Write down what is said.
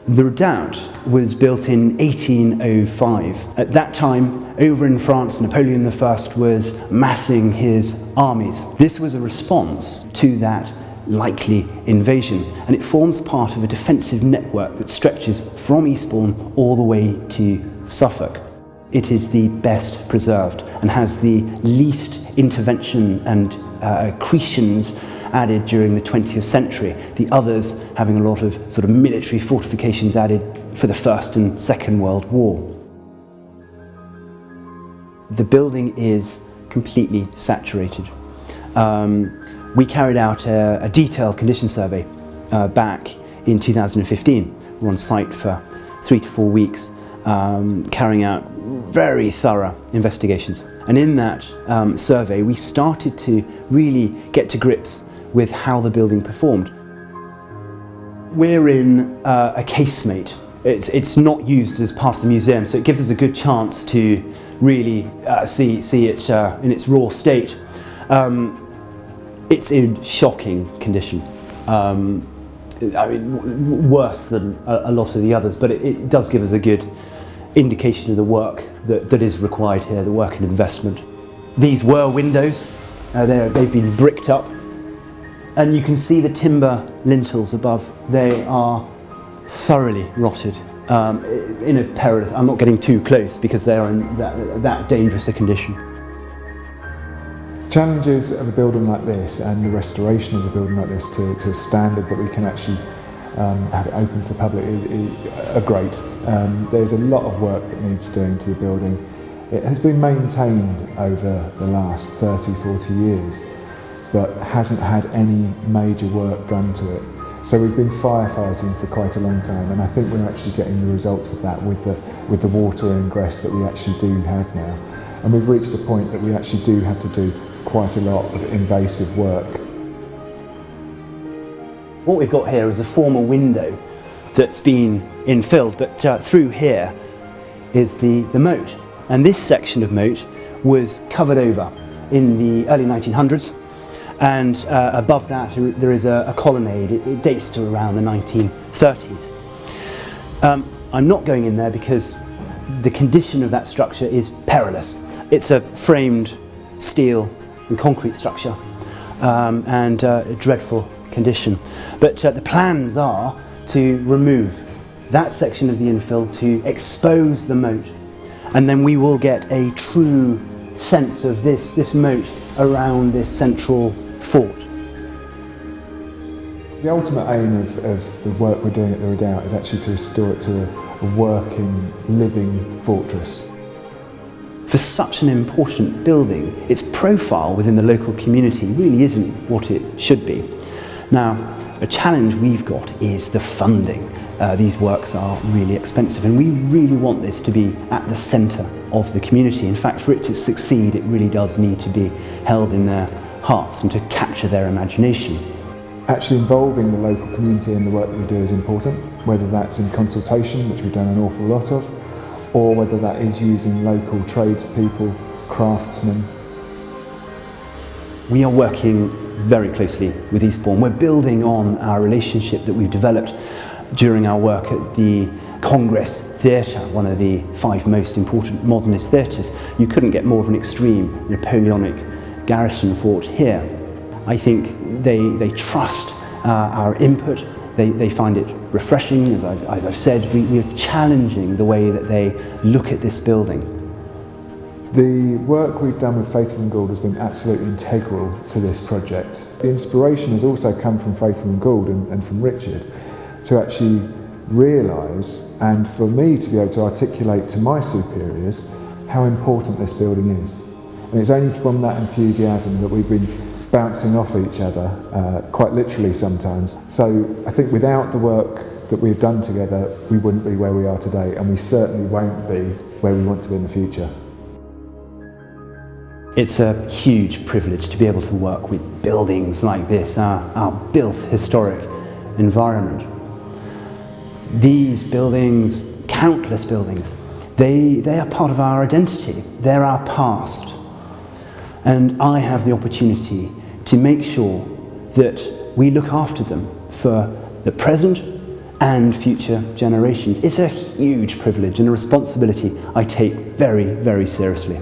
The Redoubt was built in 1805. At that time, over in France, Napoleon I was massing his armies. This was a response to that likely invasion, and it forms part of a defensive network that stretches from Eastbourne all the way to Suffolk. It is the best preserved and has the least intervention and accretions added during the 20th century, the others having a lot of sort of military fortifications added for the First and Second World War. The building is completely saturated. We carried out a detailed condition survey back in 2015. We were on site for 3 to 4 weeks, carrying out very thorough investigations. And in that survey, we started to really get to grips with how the building performed. We're in a casemate. It's not used as part of the museum, so it gives us a good chance to really see it in its raw state. It's in shocking condition. I mean, worse than a lot of the others, but it does give us a good indication of the work that is required here, the work and investment. These were windows. They've been bricked up. And you can see the timber lintels above. They are thoroughly rotted in a perilous, I'm not getting too close because they are in that dangerous a condition. Challenges of a building like this and the restoration of a building like this to a standard that we can actually have it open to the public are great. There's a lot of work that needs doing to the building. It has been maintained over the last 30, 40 years. But hasn't had any major work done to it. So we've been firefighting for quite a long time, and I think we're actually getting the results of that with the water ingress that we actually do have now. And we've reached a point that we actually do have to do quite a lot of invasive work. What we've got here is a former window that's been infilled, but through here is the moat. And this section of moat was covered over in the early 1900s. And above that there is a colonnade. It dates to around the 1930s. I'm not going in there because the condition of that structure is perilous. It's a framed steel and concrete structure and a dreadful condition. But the plans are to remove that section of the infill to expose the moat, and then we will get a true sense of this moat around this central fort. The ultimate aim of the work we're doing at the Redoubt is actually to restore it to a working, living fortress. For such an important building, its profile within the local community really isn't what it should be. Now, a challenge we've got is the funding. These works are really expensive, and we really want this to be at the centre of the community. In fact, for it to succeed, it really does need to be held in their hearts and to capture their imagination. Actually involving the local community in the work that we do is important, whether that's in consultation, which we've done an awful lot of, or whether that is using local tradespeople, craftsmen. We are working very closely with Eastbourne. We're building on our relationship that we've developed during our work at the Congress Theatre, one of the 5 most important modernist theatres. You couldn't get more of an extreme Napoleonic garrison fort here. I think they trust our input. They find it refreshing. As I've said, we are challenging the way that they look at this building. The work we've done with Faithful+Gould has been absolutely integral to this project. The inspiration has also come from Faithful+Gould and from Richard to actually realise, and for me to be able to articulate to my superiors, how important this building is. And it's only from that enthusiasm that we've been bouncing off each other, quite literally sometimes. So I think without the work that we've done together, we wouldn't be where we are today, and we certainly won't be where we want to be in the future. It's a huge privilege to be able to work with buildings like this, our built historic environment. These buildings, countless buildings, they are part of our identity. They're our past. And I have the opportunity to make sure that we look after them for the present and future generations. It's a huge privilege and a responsibility I take very, very seriously.